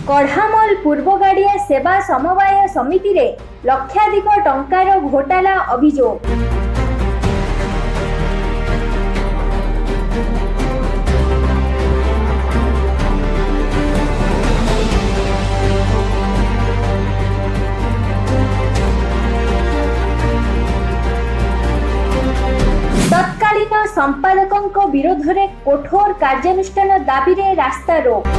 कढ़ामल पूर्वगाड़िया सेवा समवाय समिति रे लक्षाधिक टंकार घोटाला अभियोग। तत्कालीन संपादकों विरोध में कठोर कार्यानुष्ठान दाबी रे रास्ता रोक।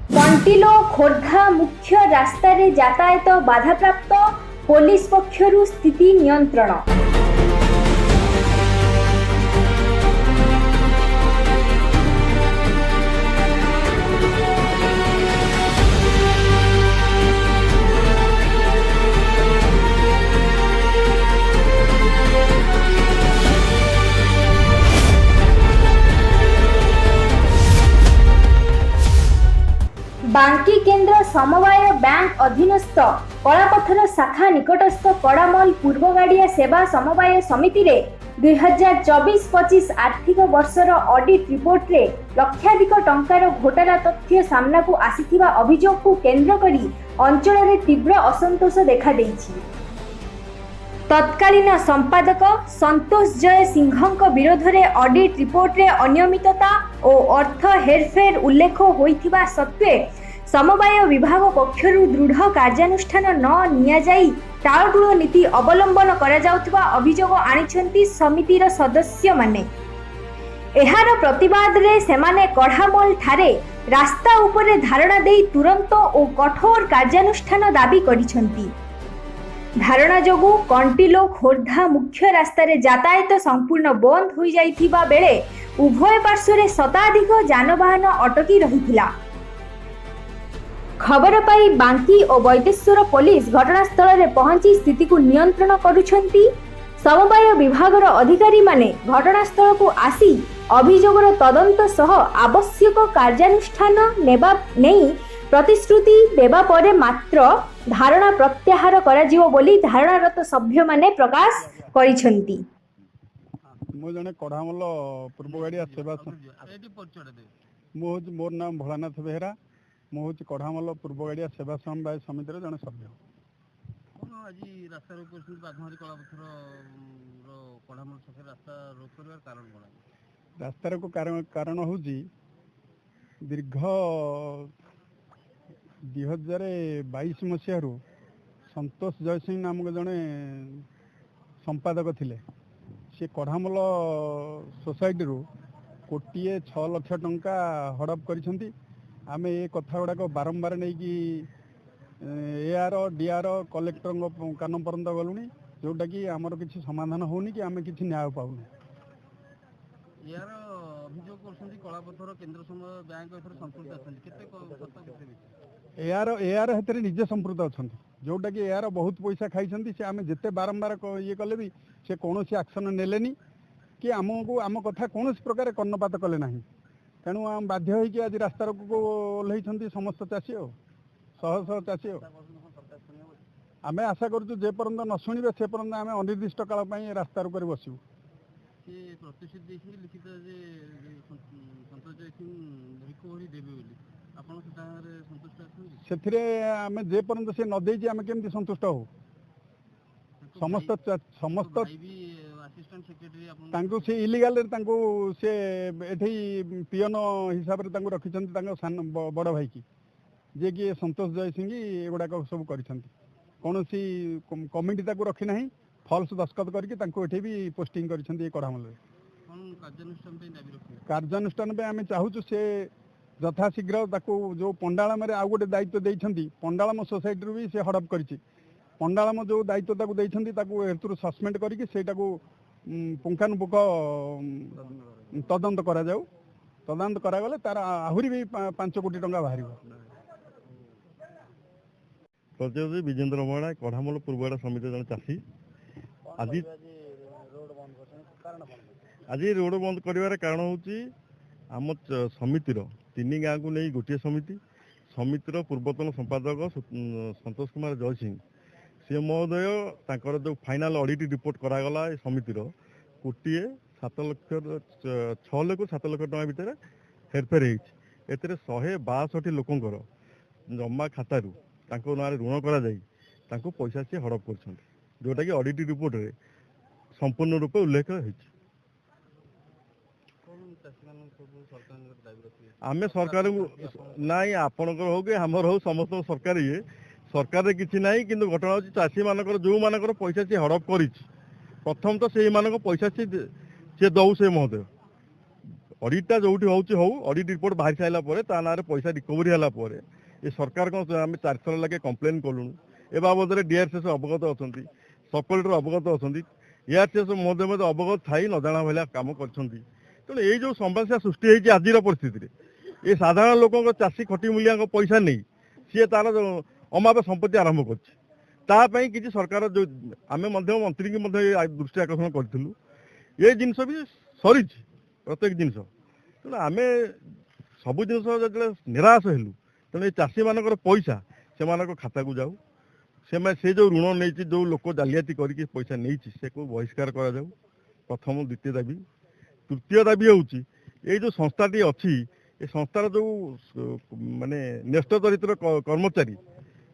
कंटिलो खोर्धा मुख्य रास्ता रे यातायात बाधाप्राप्त, पुलिस पक्षरु स्थिति नियंत्रण। बांकी केन्द्र समवाय बैंक अधीनस्थ कलापथर शाखा निकटस्थ कड़ामल पूर्वगाड़िया सेवा समवाय समिति रे 2024-25 आर्थिक वर्षर ऑडिट रिपोर्ट रे लक्षाधिक टंकार घोटाला तथ्य सामना को आसीथिबा अभियोग को केंद्र करी अंचल रे तीव्र असंतोष देखा देइछि। तत्कालीन संपादक संतोष जय सिंह विरोध में ऑडिट रिपोर्ट रे अनियमितता और अर्थ हेरफेर उल्लेख होइथिबा सत्वे समवाय विभाग पक्षरु दृढ़ कार्यानुष्ठान न निया जाई टाळटुळ नीति अवलंबन करा जाउथिबा अभियोग आनिछंती समितिर सदस्य माने। एहार प्रतिवाद रे सेमाने कढ़ामल ठारे रास्ता उपरे धारणा देई तुरंत और कठोर कार्यानुष्ठान दाबी करिछंती। धारणा जोगु कंटिलो खोर्धा मुख्य रास्ता रे यातायात संपूर्ण बंद हो जाइथिबा बेले उभय पार्श्व रे शताधिक जानवाहन अटकी रहिथिला। खबर पाई बांकी और बैतेश्वर पुलिस घटनास्थल रे पहुंची स्थिति को नियंत्रण करुछंती। समवाय विभागर अधिकारी माने घटनास्थल को आसी अभियोगर तदंत सह आवश्यक कार्यानुष्ठान नेबा नेई प्रतिश्रुति देबा परे मात्र धारणा प्रत्याहार करा जिवो बोली धारणारत सभ्य माने प्रकाश करिछंती। मो जने कढ़ामल पूर्वगाड़िया सेवा मोर नाम भोलानाथ बेहरा। मु हूँ कढ़ामल पूर्वगाड़िया सेवा समवाय समिति जन सभ्य। रास्ता रोक कारण हूँ दीर्घ 2022 मसीह संतोष जयसिंह नामक जड़े संपादक थिले। से कढ़ामल सोसाइटी रू 1,06,00,000 टंका हड़प करिसेंती। आमे ये कथा गुड़ाक बारंबार नहीं कि एआर डीआर कलेक्टर कान पर्यंत गलुनी जोटा कि आमर किसी समाधान होनी कि आमे किसी न्याय पाऊनी। यार अभियोग करछंती कलापथर केंद्र समवाय बैंक एथर संपुक्त अछंती केते एआर हेतरे निजे संपुक्त अछंती जोटा कि एआर बहुत पैसा खाइछंती। से आमे जेते बारंबार ये कले भी से कोनोसी एक्शन नेलेनी कि आमको आम कथा कोनोसी प्रकार कर्णपात कले नाही। तेणु आम बाध्य होइकि आज रास्ता रोक को ओल्लैछंती समस्त चाषी शह चाषी। आमे आशा करूँ जे पर्यंत न शुणिबे से पर्यंत आमे अनिर्दिष्ट काल पई रास्ता रोक रे बसिबु। से आमे जे पर्यंत से न देइछि आमे केमति संतुष्ट हो। समस्त तांको से इलीगल तांको से एठी पियन हिसाब रे तांको रखिछंती तांको बड़ भाई की जे कि संतोष जय सिंह एगुडा सब करिछंती। कोनोसी कमिटी ताको रखी नाही फॉल्स दस्खत करके तांको एठी भी पोस्टिंग करिछंती कढ़ामल रे। कार्यानुष्ठान पे आमे चाहूछु से यथाशीघ्र ताको जो पंडालम रे आउ गोटे दायित्व देइछंती पंडालम सोसाइटी भी से हड़प करिछि। पंडालम जो दायित्व ताको देइछंती ताको हेतु सस्पेंड करके सेटाको पुंखानुपुख तदंत करा जाऊ। तदंत करा गले तार आहुरी भी 5 कोटी टंका बाहर। प्रत्येक विजेंद्र मणा कढ़ामल पूर्वगाड़ा समिति जन चाषी आज रोड बंद कर कारण हूँ आम समितिर ତିନି ଗାଁକୁ ନେଇ ଗୋଟିଏ ସମିତି ସମିତିର ପୂର୍ବତନ ସମ୍ପାଦକ ସନ୍ତୋଷ କୁମାର ଜୟସିଂ ସେ ମହୋଦୟ ତାଙ୍କର ଯେଉଁ ଫାଇନାଲ ଅଡିଟ୍ ରିପୋର୍ଟ କରାଗଲା ଏ ସମିତିର 6 ଲକ୍ଷ 7 ଲକ୍ଷ ଟଙ୍କା ଭିତରେ ହେରଫେର ହେଇଛି। ଏଥିରେ 162 ଲୋକଙ୍କର ଜମା ଖାତାରୁ ତାଙ୍କ ନାଁରେ ଋଣ କରାଯାଇ ତାଙ୍କୁ ପଇସା ସିଏ ହଡପ କରୁଛନ୍ତି, ଯେଉଁଟାକି ଅଡିଟ୍ ରିପୋର୍ଟରେ ସମ୍ପୂର୍ଣ୍ଣ ରୂପେ ଉଲ୍ଲେଖ ହେଇଛି। ଆମେ ସରକାରଙ୍କୁ ନାଇଁ ଆପଣଙ୍କର ହଉ କି ଆମର ହଉ ସମସ୍ତଙ୍କ ସରକାର ସରକାରରେ କିଛି ନାହିଁ, କିନ୍ତୁ ଘଟଣା ହେଉଛି ଚାଷୀମାନଙ୍କର ଯେଉଁମାନଙ୍କର ପଇସା ସିଏ ହଡପ କରିଛି ପ୍ରଥମ ତ ସେଇମାନଙ୍କ ପଇସା ସିଏ ଦଉ ସେ ମହୋଦୟ। ଅଡିଟ୍ଟା ଯୋଉଠି ହଉଛି ହଉ, ଅଡିଟ୍ ରିପୋର୍ଟ ବାହାରି ସାରିଲା ପରେ ତା ନାଁରେ ପଇସା ରିକଭରି ହେଲା ପରେ ଏ ସରକାର କ'ଣ ଆମେ 4 ଥର ଲାଗେ କମ୍ପ୍ଲେନ୍ କଲୁଣୁ। ଏ ବାବଦରେ DRCS ଅବଗତ ଅଛନ୍ତି, ସବ୍ କଲେକ୍ଟର ଅବଗତ ଅଛନ୍ତି, ARCS ମହୋଦୟ ମଧ୍ୟ ଅବଗତ ଥାଇ ନଜାଣା ଭଳିଆ କାମ କରିଛନ୍ତି। ତେଣୁ ଏଇ ଯେଉଁ ସମସ୍ୟା ସୃଷ୍ଟି ହେଇଛି ଆଜିର ପରିସ୍ଥିତିରେ ଏ ସାଧାରଣ ଲୋକଙ୍କ ଚାଷୀ ଖଟି ମୂଲିଆଙ୍କ ପଇସା ନେଇ ସିଏ ତାର ଅମାପ ସମ୍ପତ୍ତି ଆରମ୍ଭ କରିଛି। ତା ପାଇଁ କିଛି ସରକାର ଯେଉଁ ଆମେ ମଧ୍ୟ ମନ୍ତ୍ରୀଙ୍କୁ ମଧ୍ୟ ଏ ଦୃଷ୍ଟି ଆକର୍ଷଣ କରିଥିଲୁ, ଏ ଜିନିଷ ବି ସରିଛି ପ୍ରତ୍ୟେକ ଜିନିଷ। ତେଣୁ ଆମେ ସବୁ ଜିନିଷ ଯେତେବେଳେ ନିରାଶ ହେଲୁ, ତେଣୁ ଏ ଚାଷୀମାନଙ୍କର ପଇସା ସେମାନଙ୍କ ଖାତାକୁ ଯାଉ, ସେମାନେ ସେ ଯେଉଁ ଋଣ ନେଇଛି ଯେଉଁ ଲୋକ ଜାଲିଆତି କରିକି ପଇସା ନେଇଛି ସେକୁ ବହିଷ୍କାର କରାଯାଉ, ପ୍ରଥମ। ଦ୍ୱିତୀୟ ଦାବି। ତୃତୀୟ ଦାବି ହେଉଛି ଏଇ ଯେଉଁ ସଂସ୍ଥାଟି ଅଛି ଏ ସଂସ୍ଥାର ଯେଉଁ ମାନେ ନ୍ୟସ୍ତ ଚରିତ୍ର କର୍ମଚାରୀ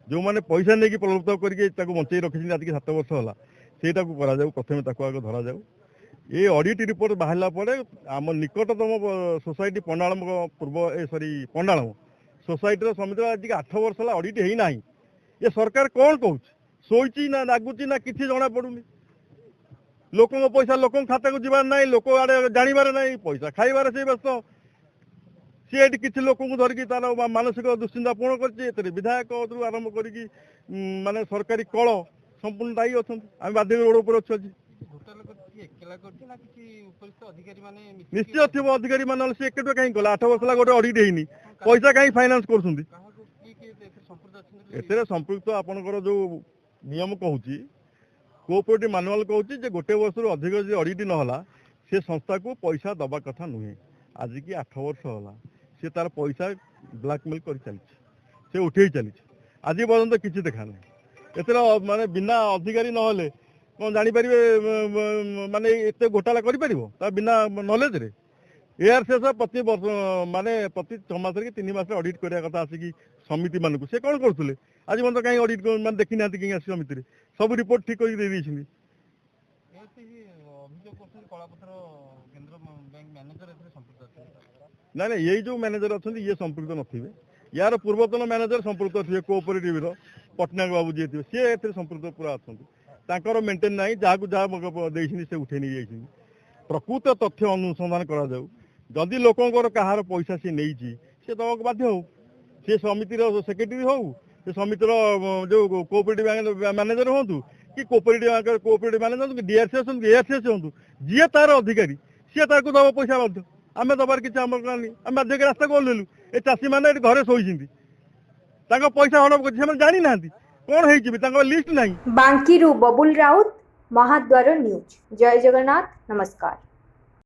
ଯେଉଁମାନେ ପଇସା ନେଇକି ପ୍ରଲୁପ୍ତ କରିକି ତାକୁ ବଞ୍ଚେଇ ରଖିଛନ୍ତି ଆଜିକି 7 ବର୍ଷ ହେଲା, ସେଇଟାକୁ କରାଯାଉ। ପ୍ରଥମେ ତାକୁ ଆଗ ଧରାଯାଉ। ଏ ଅଡିଟ୍ ରିପୋର୍ଟ ବାହାରିଲା ପରେ ଆମ ନିକଟତମ ସୋସାଇଟି ପଣ୍ଡାଳମ ପଣ୍ଡାଳମ ସୋସାଇଟିର ସମିତିର ଆଜିକି 8 ବର୍ଷ ହେଲା ଅଡିଟ୍ ହେଇନାହିଁ। ଏ ସରକାର କ'ଣ କହୁଛି? ଶୋଇଛି ନା ଲାଗୁଛି ନା କିଛି ଜଣା ପଡୁନି। ଲୋକଙ୍କ ପଇସା ଲୋକଙ୍କ ଖାତାକୁ ଯିବାର ନାହିଁ, ଲୋକ ଆଡେ ଜାଣିବାର ନାହିଁ, ପଇସା ଖାଇବାରେ ସେଇ ବ୍ୟସ୍ତ। ସିଏ ଏଠି କିଛି ଲୋକଙ୍କୁ ଧରିକି ତାର ମାନସିକ ଦୁଶ୍ଚିନ୍ତା ପୂରଣ କରିଛି। ଏଥିରେ ବିଧାୟକରୁ ଆରମ୍ଭ କରିକି ମାନେ ସରକାରୀ କଳ ସମ୍ପୂର୍ଣ୍ଣ ଦାୟୀ ଅଛନ୍ତି। ଆମେ ବାଧ୍ୟ ରୋଡ ଉପରେ ଅଛୁ ଆଜି। ନିଶ୍ଚୟ ଥିବ ଅଧିକାରୀ ମାନେ, ସେ ଏକେଟୁଆ କାହିଁକି କଲା? 8 ବର୍ଷ ହେଲା ଗୋଟେ ଅଡିଟ୍ ହେଇନି, ପଇସା କାହିଁକି ଫାଇନାନ୍ସ କରୁଛନ୍ତି? ଏଥିରେ ସମ୍ପୃକ୍ତ ଆପଣଙ୍କର ଯୋଉ ନିୟମ କହୁଛି, କୋଅପରେଟିଭ ମାନୁଆଲ କହୁଛି ଯେ 1 ବର୍ଷରୁ ଅଧିକ ଯଦି ଅଡିଟ୍ ନହେଲା ସେ ସଂସ୍ଥାକୁ ପଇସା ଦବା କଥା ନୁହେଁ। ଆଜିକି 8 ବର୍ଷ ହେଲା ସେ ତାର ପଇସା ବ୍ଲାକମେଲ କରି ଚାଲିଛି, ସେ ଉଠେଇ ଚାଲିଛି, ଆଜି ପର୍ଯ୍ୟନ୍ତ କିଛି ଦେଖା ନାହିଁ। ଏଥିରେ ମାନେ ବିନା ଅଧିକାରୀ ନହେଲେ କ'ଣ ଜାଣିପାରିବେ ମାନେ ଏତେ ଘୋଟାଲା କରିପାରିବ ତା ବିନା ନଲେଜରେ? ARCS ପ୍ରତି ବର୍ଷ ମାନେ ପ୍ରତି 6 ମାସରେ କି 3 ମାସରେ ଅଡିଟ୍ କରିବା କଥା ଆସିକି ସମିତି ମାନଙ୍କୁ। ସେ କ'ଣ କରୁଥିଲେ ଆଜି ପର୍ଯ୍ୟନ୍ତ କାହିଁ ଅଡିଟ୍ ମାନେ ଦେଖିନାହାନ୍ତି କାହିଁ ଆସି ସମିତିରେ? ସବୁ ରିପୋର୍ଟ ଠିକ୍ କରିକି ଦେଇ ଦେଇଛନ୍ତି। ନାଇଁ ନାଇଁ, ଏଇ ଯେଉଁ ମ୍ୟାନେଜର ଅଛନ୍ତି ଇଏ ସମ୍ପୃକ୍ତ ନଥିବେ। ୟାର ପୂର୍ବତନ ମ୍ୟାନେଜର ସମ୍ପୃକ୍ତ ଥିବେ, କୋଅପରେଟିଭର ପଟ୍ଟନାୟକ ବାବୁ ଯିଏ ଥିବେ ସିଏ ଏଥିରେ ସମ୍ପୃକ୍ତ ପୁରା ଅଛନ୍ତି। ତାଙ୍କର ମେଣ୍ଟେନ୍ ନାହିଁ, ଯାହାକୁ ଯାହା ଦେଇଛନ୍ତି ସେ ଉଠେଇ ନେଇଯାଇଛନ୍ତି। ପ୍ରକୃତ ତଥ୍ୟ ଅନୁସନ୍ଧାନ କରାଯାଉ। ଯଦି ଲୋକଙ୍କର କାହାର ପଇସା ସେ ନେଇଛି ସେ ଦେବାକୁ ବାଧ୍ୟ ହଉ। ସେ ସମିତିର ସେକ୍ରେଟାରୀ ହଉ, ସେ ସମିତିର ଯେଉଁ କୋଅପରେଟିଭ ମ୍ୟାନେଜର ହୁଅନ୍ତୁ, କି କୋଅପରେଟିଭ ମ୍ୟାନେଜର ହୁଅନ୍ତୁ, କି DRCS ହୁଅନ୍ତୁ, ARCS ହୁଅନ୍ତୁ, ଯିଏ ତାର ଅଧିକାରୀ ସିଏ ତାକୁ ଦେବ ପଇସା ବାଧ୍ୟ। ଆମେ ଦେବାର କିଛି ଆମର ନାହିଁ। ଆମେ ବାଧ୍ୟକି ରାସ୍ତାକୁ ଓହ୍ଲେଇଲୁ। ଏ ଚାଷୀମାନେ ଏଠି ଘରେ ଶୋଇଛନ୍ତି, ତାଙ୍କ ପଇସା ହଡପ କରିଛି, ସେମାନେ ଜାଣିନାହାନ୍ତି କ'ଣ ହେଇଛି ବି, ତାଙ୍କର ଲିଷ୍ଟ ନାହିଁ। ବାଙ୍କିରୁ ବବୁଲ ରାଉତ, ମହାଦ୍ୱାର ନ୍ୟୁଜ୍। ଜୟ ଜଗନ୍ନାଥ, ନମସ୍କାର।